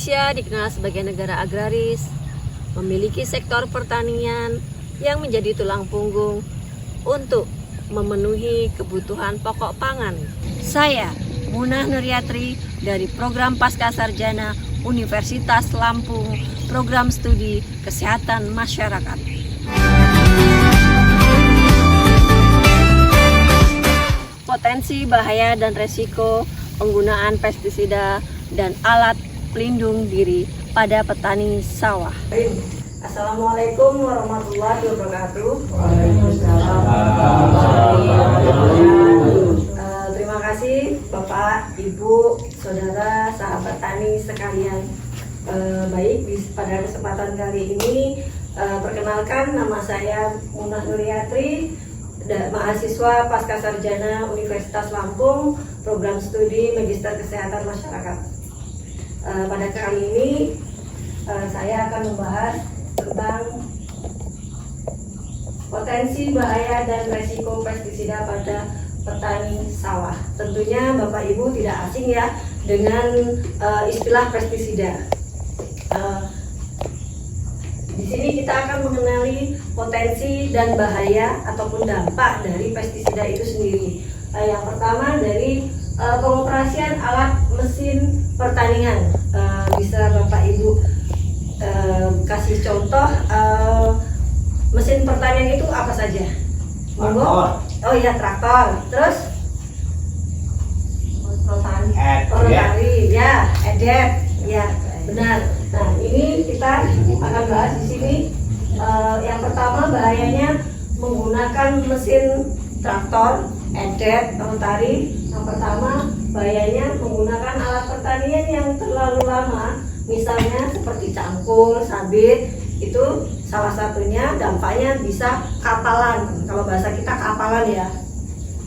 Indonesia dikenal sebagai negara agraris, memiliki sektor pertanian yang menjadi tulang punggung untuk memenuhi kebutuhan pokok pangan. Saya, Munah Nuryatri dari Program Pascasarjana Universitas Lampung, Program Studi Kesehatan Masyarakat. Potensi bahaya dan resiko penggunaan pestisida dan alat pelindung diri pada petani sawah. Assalamualaikum warahmatullahi wabarakatuh. Waalaikumsalam warahmatullahi wabarakatuh. Terima kasih Bapak, Ibu, Saudara, sahabat tani sekalian. Baik, pada kesempatan kali ini perkenalkan, nama saya Munah Nuryatri, mahasiswa Pascasarjana Universitas Lampung, Program Studi Magister Kesehatan Masyarakat. Pada kali ini saya akan membahas tentang potensi bahaya dan resiko pestisida pada petani sawah. Tentunya Bapak Ibu tidak asing ya dengan istilah pestisida. Di sini kita akan mengenali potensi dan bahaya ataupun dampak dari pestisida itu sendiri. Yang pertama dari pengoperasian alat mesin pertanian. Bisa Bapak Ibu kasih contoh mesin pertanian itu apa saja? Traktor. Oh iya, traktor. Terus rotari, ya, edet, ya, benar. Nah, ini kita akan bahas di sini. Yang pertama bahayanya menggunakan mesin traktor, edet, rotari. Yang pertama bahayanya menggunakan alat pertanian yang terlalu lama, misalnya seperti cangkul, sabit. Itu salah satunya dampaknya bisa kapalan. Kalau bahasa kita kapalan ya.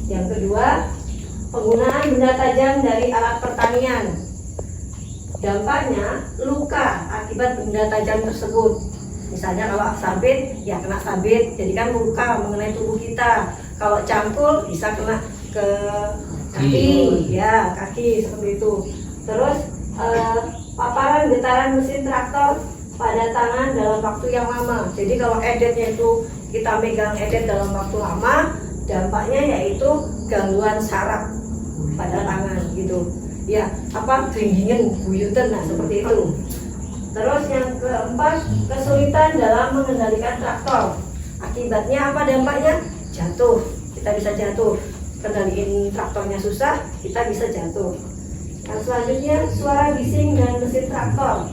Yang kedua, penggunaan benda tajam dari alat pertanian. Dampaknya luka akibat benda tajam tersebut. Misalnya kalau sabit, ya kena sabit, jadi kan luka mengenai tubuh kita. Kalau cangkul bisa kena ke kaki, ya kaki seperti itu. Terus paparan getaran mesin traktor pada tangan dalam waktu yang lama. Jadi kalau edetnya itu kita megang edet dalam waktu lama, dampaknya yaitu gangguan saraf pada tangan gitu. Ya, dringgingen, buyutan, nah seperti itu. Terus yang keempat, kesulitan dalam mengendalikan traktor. Akibatnya apa dampaknya? Jatuh. Kita bisa jatuh. Kendaliin traktornya susah, kita bisa jatuh. Yang selanjutnya, suara bising dan mesin traktor.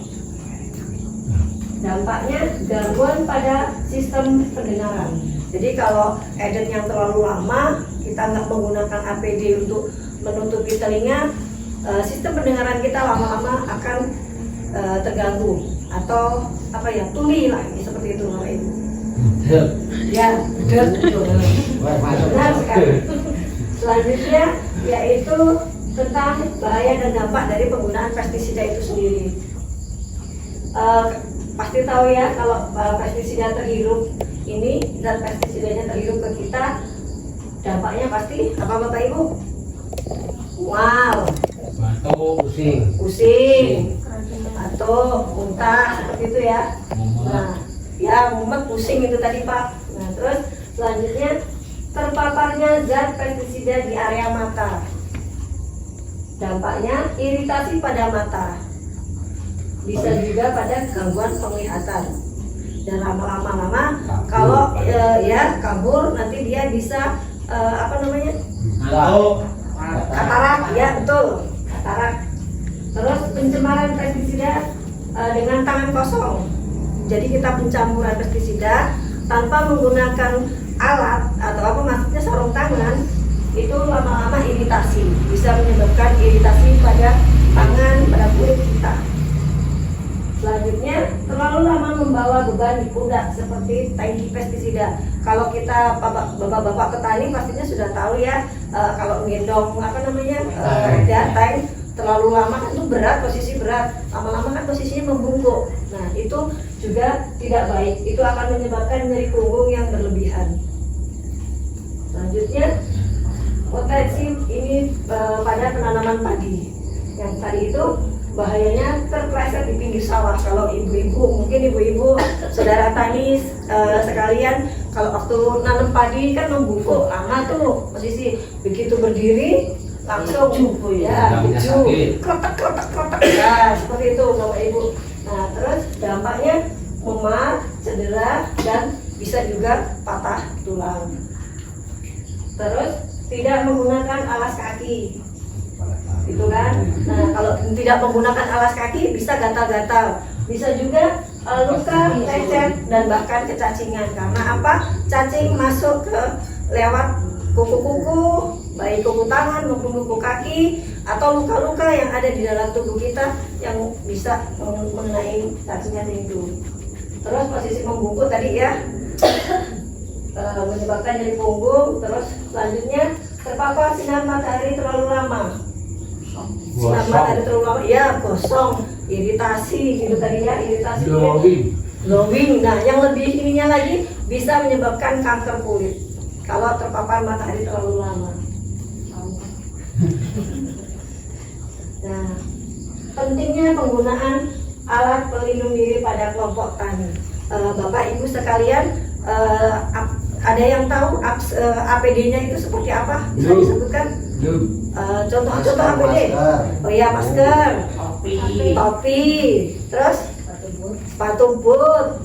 Dampaknya gangguan pada sistem pendengaran. Jadi kalau edet yang terlalu lama, kita nggak menggunakan APD untuk menutupi telinga, sistem pendengaran kita lama-lama akan terganggu atau tuli lah, seperti itu namanya. Ya, benar sekali. Selanjutnya yaitu tentang bahaya dan dampak dari penggunaan pestisida itu sendiri. Pasti tahu ya kalau pestisida terhirup ini dan pestisidanya terhirup ke kita, dampaknya pasti apa Bapak Ibu? Wow, pusing, atau muntah seperti itu ya. Nah, ya mumet, pusing itu tadi Pak. Nah, terus selanjutnya terpaparnya zat pestisida di area mata. Dampaknya iritasi pada mata. Bisa juga pada gangguan penglihatan. Dan lama-lama kalau kabur, nanti dia bisa katarak, ya betul, katarak. Terus pencemaran pestisida dengan tangan kosong. Jadi kita pencampuran pestisida tanpa menggunakan alat atau maksudnya sarung tangan, itu lama-lama iritasi, bisa menyebabkan iritasi pada tangan, pada kulit kita. Selanjutnya, terlalu lama membawa beban di pundak seperti tangki pestisida. Kalau kita bapak-bapak petani pastinya sudah tahu ya, kalau menggendong tank terlalu lama kan itu berat, posisi berat. Lama-lama kan posisinya membungkuk. Nah, itu juga tidak baik. Itu akan menyebabkan nyeri punggung yang berlebihan. Selanjutnya, potensi ini pada penanaman padi. Yang tadi itu bahayanya terpleset di pinggir sawah. Kalau ibu-ibu, mungkin ibu-ibu saudara tani sekalian, kalau waktu nanam padi kan membungkuk lama tuh posisi, begitu berdiri langsung ya krotek ya seperti itu Bapak Ibu. Nah terus dampaknya memar, cedera, dan bisa juga patah tulang. Terus tidak menggunakan alas kaki, itu kan. Nah kalau tidak menggunakan alas kaki bisa gatal-gatal, bisa juga luka, lecet, dan bahkan kecacingan. Karena apa? Cacing masuk ke lewat kuku-kuku, baik kuku tangan maupun kuku kaki, atau luka-luka yang ada di dalam tubuh kita yang bisa mengenai cacingan itu. Terus posisi membungkuk tadi ya, menyebabkan nyeri punggung. Terus selanjutnya terpapar sinar matahari terlalu lama. Sinar matahari terlalu lama, ya gosong, iritasi gitu tadi ya, iritasi. Glowing. Nah yang lebih ininya lagi bisa menyebabkan kanker kulit kalau terpapar matahari terlalu lama. Nah, pentingnya penggunaan alat pelindung diri pada kelompok tani. Bapak Ibu sekalian, ada yang tahu APD-nya itu seperti apa? Bisa disebutkan? Contoh APD. Oh iya, masker, topi, terus sepatu boot,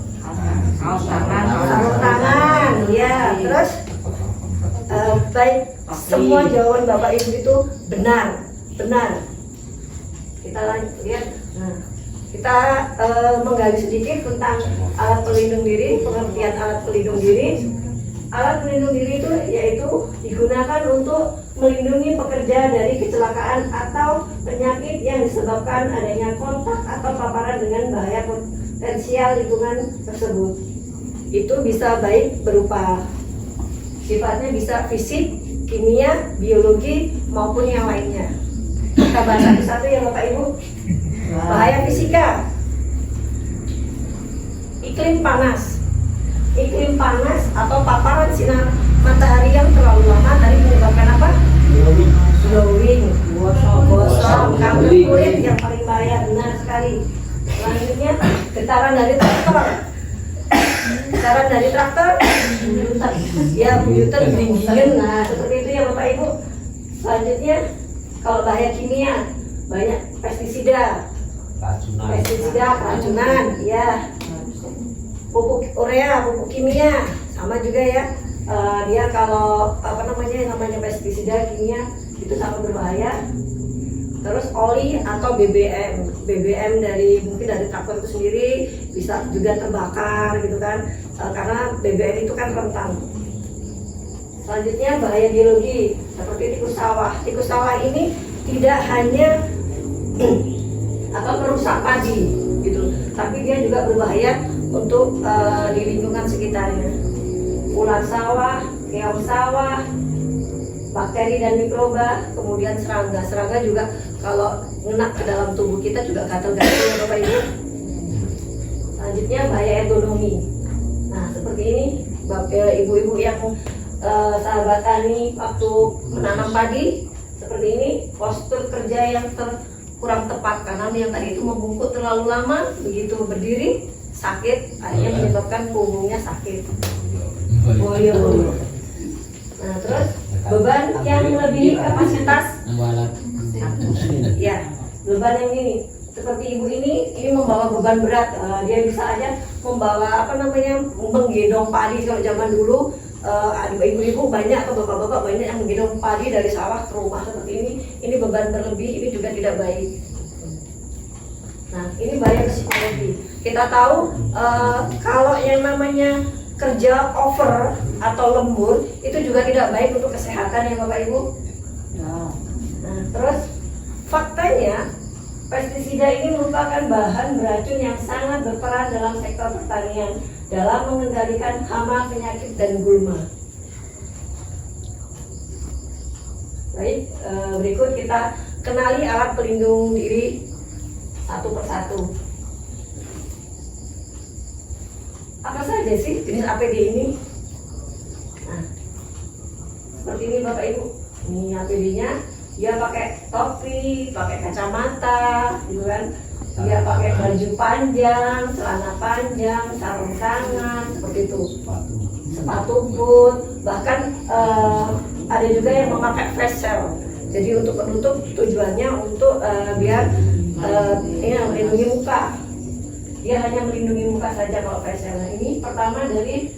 sarung tangan, ya, terus baik semua jawaban Bapak Ibu itu benar. Kita lanjut lihat. Nah, kita menggali sedikit tentang alat pelindung diri, pengertian alat pelindung diri. Alat pelindung diri itu yaitu digunakan untuk melindungi pekerja dari kecelakaan atau penyakit yang disebabkan adanya kontak atau paparan dengan bahaya potensial lingkungan tersebut. Itu bisa baik berupa sifatnya bisa fisik, kimia, biologi maupun yang lainnya. Kita bahas satu-satu ya Bapak Ibu. Bahaya fisika. Iklim panas atau paparan sinar matahari yang terlalu lama tadi menyebabkan apa? Glowing, gosong, kanker kulit yang paling bahaya, benar sekali. Selanjutnya getaran dari traktor, ya buyutan dingin. Nah seperti itu ya Bapak Ibu. Selanjutnya kalau bahaya kimia, banyak pestisida, keracunan, ya, pupuk urea, pupuk kimia, sama juga ya. Dia kalau namanya pestisida kimia itu sangat berbahaya. Terus oli atau BBM mungkin dari traktor itu sendiri bisa juga terbakar gitu kan, karena BBM itu kan rentan. Selanjutnya bahaya biologi seperti tikus sawah. Tikus sawah ini tidak hanya merusak padi gitu, tapi dia juga berbahaya untuk di lingkungan sekitarnya. Ulat sawah, keong sawah, bakteri dan mikroba, kemudian serangga juga kalau kena ke dalam tubuh kita juga gatal-gatal ya Bapak Ibu. Selanjutnya bahaya ekonomi. Nah seperti ini ibu-ibu yang sahabat tani waktu menanam padi seperti ini, postur kerja yang kurang tepat karena yang tadi itu membungkuk terlalu lama, begitu berdiri sakit, akhirnya menyebabkan punggungnya sakit. Nah terus beban yang melebihi kapasitas, ya beban yang ini seperti ibu ini membawa beban berat. Dia bisa aja membawa menggendong padi. Kalau zaman dulu ibu-ibu banyak atau bapak-bapak banyak yang menggendong padi dari sawah ke rumah seperti ini beban berlebih, ini juga tidak baik. Nah ini bahaya psikologi. Kita tahu kalau yang namanya kerja over atau lembur itu juga tidak baik untuk kesehatan ya Bapak Ibu. Nah terus faktanya pestisida ini merupakan bahan beracun yang sangat berperan dalam sektor pertanian dalam mengendalikan hama, penyakit, dan gulma. Baik, berikut kita kenali alat pelindung diri satu persatu. Apa saja sih jenis APD ini? Nah, seperti ini Bapak Ibu. Ini APD-nya. dia pakai topi, pakai kacamata, gitu kan. Dia pakai baju panjang, celana panjang, sarung tangan, seperti itu. Sepatu boot, bahkan ada juga yang memakai face shield. Jadi untuk penutup tujuannya untuk biar ini melindungi muka. Dia hanya melindungi muka saja kalau face shield. Nah, ini pertama dari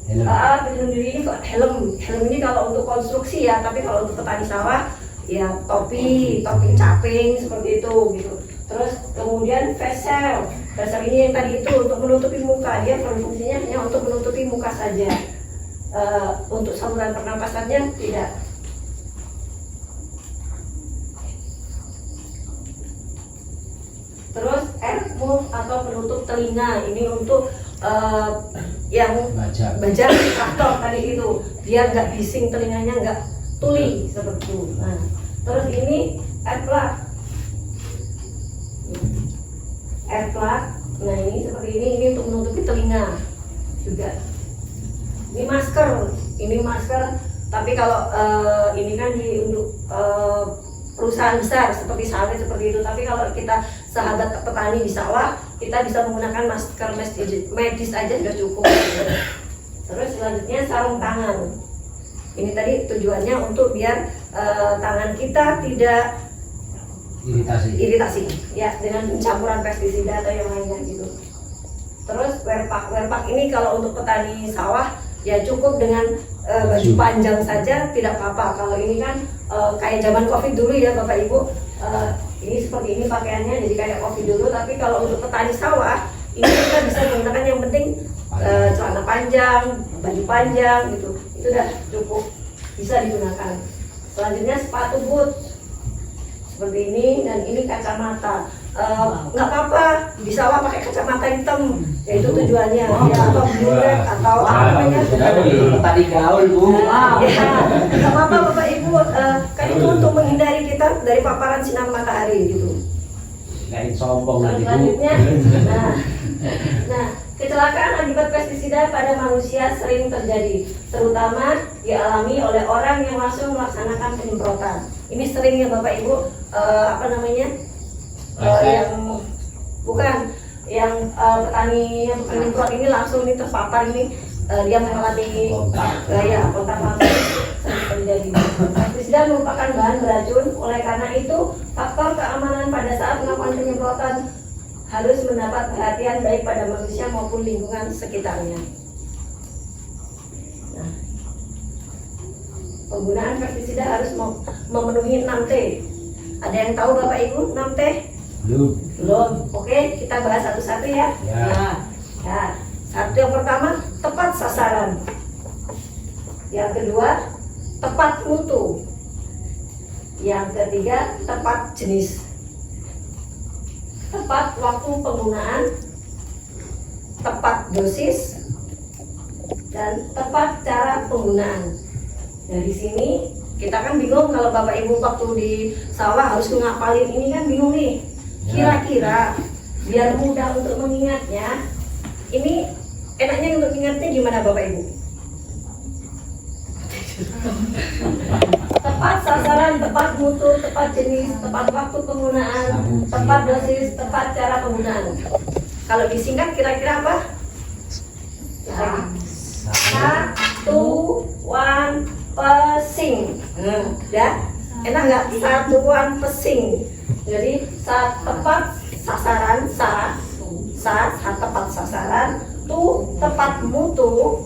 pelindung diri ini kok helm. Helm ini kalau untuk konstruksi ya, tapi kalau untuk petani sawah ya topi caping seperti itu gitu. Terus kemudian face shield. Face shield ini yang tadi itu untuk menutupi muka, dia fungsinya hanya untuk menutupi muka saja. Untuk saluran pernapasannya tidak. Terus earmuff atau penutup telinga ini untuk yang bajak traktor tadi itu, biar nggak bising telinganya, nggak tuli seperti itu. Nah, terus ini air plug. Nah ini seperti ini untuk menutupi telinga juga. Ini masker, tapi kalau ini kan untuk perusahaan besar seperti sawit seperti itu. Tapi kalau kita sahabat petani di sawah, kita bisa menggunakan masker medis aja sudah cukup. Terus selanjutnya sarung tangan. Ini tadi tujuannya untuk biar tangan kita tidak iritasi ya dengan campuran pestisida atau yang lainnya gitu. Terus wear pack ini kalau untuk petani sawah ya cukup dengan baju panjang saja tidak apa-apa. Kalau ini kan kayak zaman Covid dulu ya Bapak Ibu, ini seperti ini pakaiannya jadi kayak Covid dulu. Tapi kalau untuk petani sawah ini kita bisa menggunakan yang penting celana panjang, baju panjang gitu, itu udah cukup bisa digunakan. Selanjutnya sepatu boot seperti ini, dan ini kacamata. Nggak apa-apa di sawah pakai kacamata hitam, yaitu tujuannya ya, atau blue red atau apa namanya tadi gaul Bu. Ya nggak apa-apa Bapak Ibu, kan itu untuk menghindari kita dari paparan sinar matahari gitu. Kayak sombong lagi Bu. Selanjutnya, nah kecelakaan akibat pestisida pada manusia sering terjadi, terutama dialami oleh orang yang langsung melaksanakan penyemprotan. Ini sering ya Bapak Ibu, apa namanya? Yang bukan yang petani yang penyemprot ini langsung ini terpapar ini, dia mengalami kontak langsung terjadi. Pestisida merupakan bahan beracun, oleh karena itu faktor keamanan pada saat melakukan penyemprotan harus mendapat perhatian baik pada manusia maupun lingkungan sekitarnya. Nah, penggunaan pestisida harus memenuhi 6T. Ada yang tahu Bapak Ibu 6T? Belum. Oke, kita bahas satu-satu ya. Ya. Satu, yang pertama tepat sasaran. Yang kedua tepat mutu. Yang ketiga tepat jenis. Tepat waktu penggunaan, tepat dosis, dan tepat cara penggunaan. Dari sini kita kan bingung kalau Bapak Ibu waktu di sawah harus ngapalin ini kan bingung nih. Kira-kira biar mudah untuk mengingatnya, ini enaknya untuk ingatnya gimana Bapak Ibu? Tepat sasaran, tepat mutu, tepat jenis, tepat waktu penggunaan, tepat dosis, tepat cara penggunaan. Kalau disingkat kira-kira apa? Satuan pesing. Ya, enak nggak? Satuan pesing. Jadi tepat sasaran, tepat sasaran, tepat mutu.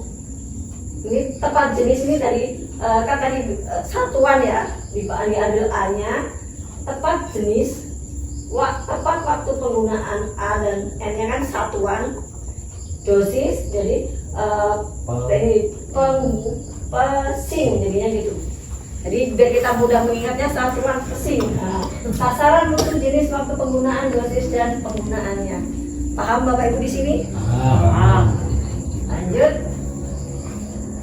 Ini tepat jenis ini dari kan tadi satuan ya, diambil A-nya, tepat jenis, tepat waktu penggunaan A dan N-nya kan satuan, dosis, jadi pesing jadinya gitu. Jadi biar kita mudah mengingatnya satuan pesing. Sasaran, mutu, jenis, waktu penggunaan, dosis dan penggunaannya. Paham Bapak Ibu di sini? Paham. Lanjut.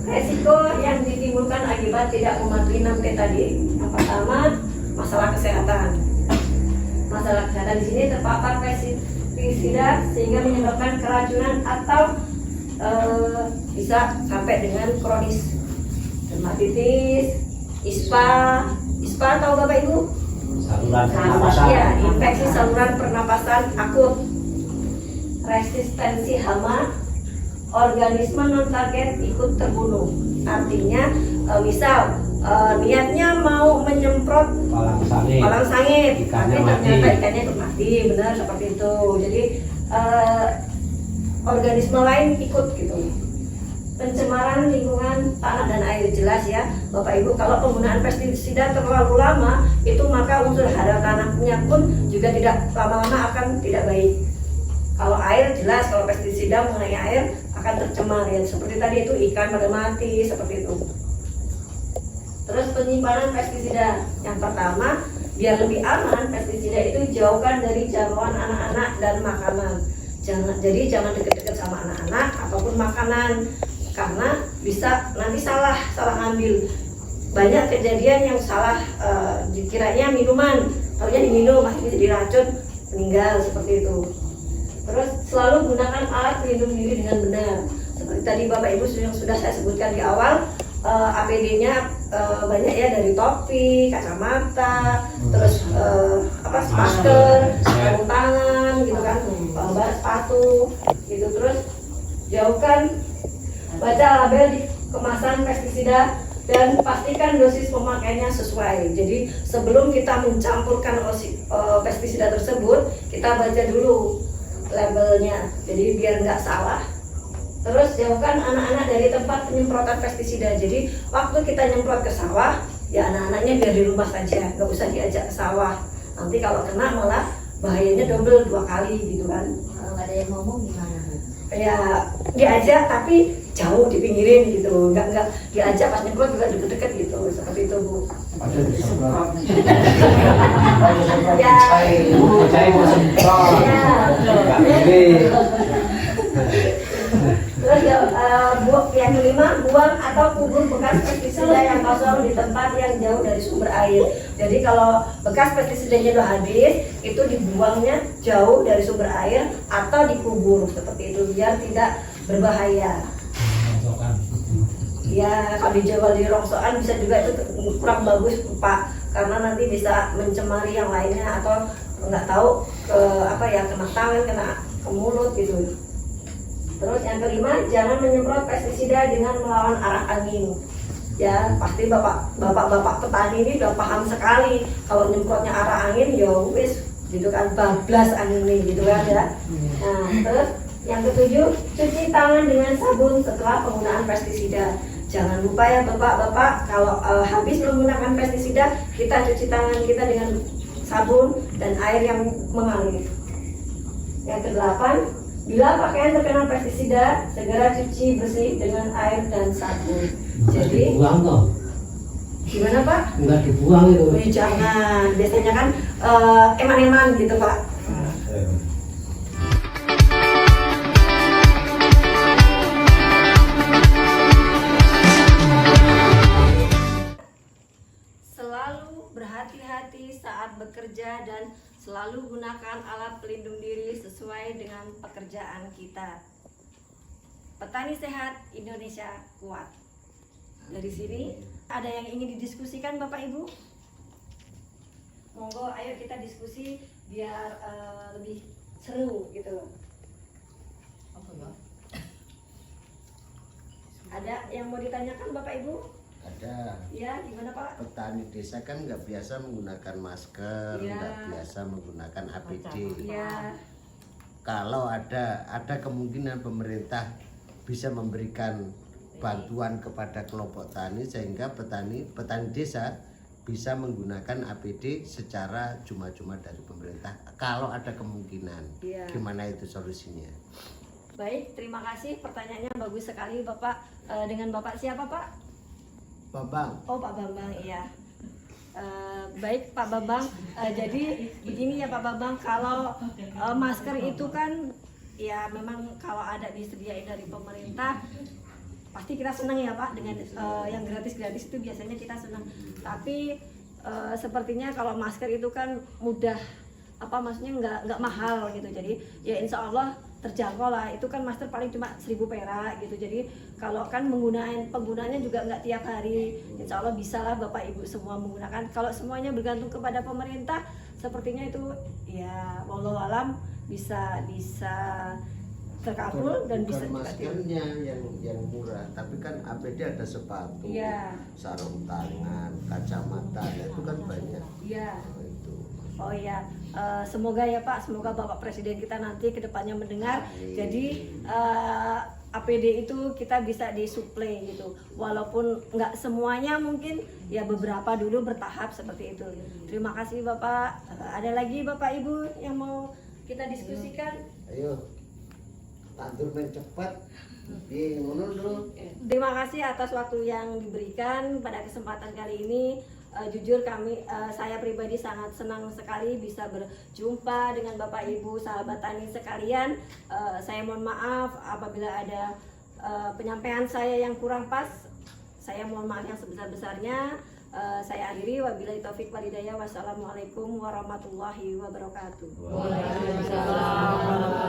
Resiko yang ditimbulkan akibat tidak mematuhi 6T tadi. Yang pertama, masalah kesehatan. Masalah kesehatan di sini terpapar pestisida sehingga menyebabkan keracunan atau bisa sampai dengan kronis, dermatitis, ispa ISPA tahu Bapak Ibu? Saluran pernapasan. Ya, infeksi saluran pernapasan akut, resistensi hama, organisme non target ikut terbunuh. Artinya misal niatnya mau menyemprot Palang sangit. tapi Ikannya ternyata mati. ikannya ikut mati, benar seperti itu. Jadi organisme lain ikut gitu. Pencemaran lingkungan tanah dan air, jelas ya Bapak Ibu, kalau penggunaan pestisida terlalu lama itu maka unsur hara tanahnya pun juga tidak lama-lama akan tidak baik. Kalau air jelas, kalau pestisida mengenai air akan tercemar ya, seperti tadi itu ikan pada mati seperti itu. Terus penyimpanan pestisida, yang pertama biar lebih aman pestisida itu jauhkan dari jangkauan anak-anak dan makanan. Jadi jangan deket-deket sama anak-anak ataupun makanan, karena bisa nanti salah ngambil. Banyak kejadian yang salah, dikiranya minuman, taunya diminum akhirnya jadi racun, meninggal seperti itu. Terus selalu gunakan alat pelindung diri dengan benar. Seperti tadi Bapak Ibu yang sudah saya sebutkan di awal, APD-nya banyak ya, dari topi, kacamata, terus masker, sarung tangan gitu kan, sepatu gitu. Terus jauhkan, baca label di kemasan pestisida dan pastikan dosis pemakaiannya sesuai. Jadi sebelum kita mencampurkan pestisida tersebut, kita baca dulu labelnya, jadi biar nggak salah. Terus jauhkan anak-anak dari tempat penyemprotan pestisida. Jadi waktu kita nyemprot ke sawah, ya anak-anaknya biar di rumah saja, nggak usah diajak ke sawah. Nanti kalau kena malah bahayanya double 2 kali gitu kan. Kalau nggak ada yang ngomong gimana? Ya diajak tapi jauh dipinggirin gitu, nggak diajak pas nyemprot juga deket-deket gitu, seperti itu Bu. Ada disemprot. Ya. Saya mau semprot. Ya. Nggak pilih. Terus ya, yang kelima, buang atau kubur bekas pestisida yang kosong di tempat yang jauh dari sumber air. Jadi kalau bekas pestisidanya udah habis, itu dibuangnya jauh dari sumber air atau dikubur seperti itu biar tidak berbahaya. Ya, kalau dijual di rongsokan bisa juga itu kurang bagus Pak, karena nanti bisa mencemari yang lainnya atau nggak tahu kena tangan, kena ke mulut gitu. Terus yang kelima, jangan menyemprot pestisida dengan melawan arah angin. Ya, pasti bapak petani ini udah paham sekali kalau nyemprotnya arah angin, ya wis gitu kan, bablas angin ini gitu kan ya. Nah, terus yang ketujuh, cuci tangan dengan sabun setelah penggunaan pestisida. Jangan lupa ya bapak-bapak, kalau habis menggunakan pestisida, kita cuci tangan kita dengan sabun dan air yang mengalir. Yang kedelapan, bila pakaian terkena pestisida, segera cuci bersih dengan air dan sabun. Jadi Dibuang toh? gimana Pak? Enggak dibuang itu. Jangan, biasanya kan eman-eman gitu Pak. Selalu berhati-hati saat bekerja dan selalu gunakan alat pelindung diri sesuai dengan pekerjaan kita. Petani sehat, Indonesia kuat. Dari sini ada yang ingin didiskusikan Bapak Ibu? Monggo, ayo kita diskusi biar lebih seru gitu loh. Ada yang mau ditanyakan Bapak Ibu? Ada. Ya, gimana Pak? Petani desa kan nggak biasa menggunakan masker, Iya. nggak biasa menggunakan APD. Ya, Kalau ada kemungkinan pemerintah bisa memberikan bantuan kepada kelompok tani sehingga petani desa bisa menggunakan APD secara cuma-cuma dari pemerintah. Kalau ada kemungkinan, Iya. gimana itu solusinya? baik, terima kasih. Pertanyaannya bagus sekali Bapak. Dengan Bapak siapa Pak? Babang, Oh Pak Bambang, iya. Baik Pak Bambang, jadi begini ya Pak Bambang, kalau masker itu kan ya memang kalau ada disediain dari pemerintah pasti kita senang ya Pak, dengan yang gratis-gratis itu biasanya kita senang. Tapi sepertinya kalau masker itu kan mudah, maksudnya nggak mahal gitu. Jadi ya insya Allah terjangkau lah. Itu kan master paling cuma 1.000 perak gitu. Jadi kalau kan penggunaannya juga nggak tiap hari, insya Allah bisa lah Bapak Ibu semua menggunakan. Kalau semuanya bergantung kepada pemerintah, sepertinya itu ya wallahu alam bisa terkabul dan bisa bukan maskernya yang murah, tapi kan APD ada sepatu, Iya. sarung tangan, kacamata, itu kan banyak. Iya. Nah, itu. Oh ya, semoga ya Pak, semoga Bapak Presiden kita nanti kedepannya mendengar. Amin. Jadi APD itu kita bisa disuplai gitu, walaupun nggak semuanya mungkin ya beberapa dulu bertahap seperti itu. Terima kasih Bapak. Ada lagi Bapak Ibu yang mau kita diskusikan? Ayo, tandur main cepat, di ngono dulu. Terima kasih atas waktu yang diberikan pada kesempatan kali ini. Jujur saya pribadi sangat senang sekali bisa berjumpa dengan Bapak Ibu sahabat tani sekalian. Saya mohon maaf apabila ada penyampaian saya yang kurang pas. Saya mohon maaf yang sebesar-besarnya. Saya akhiri, wabillahi taufik walhidayah. Wassalamualaikum warahmatullahi wabarakatuh. Waalaikumsalam.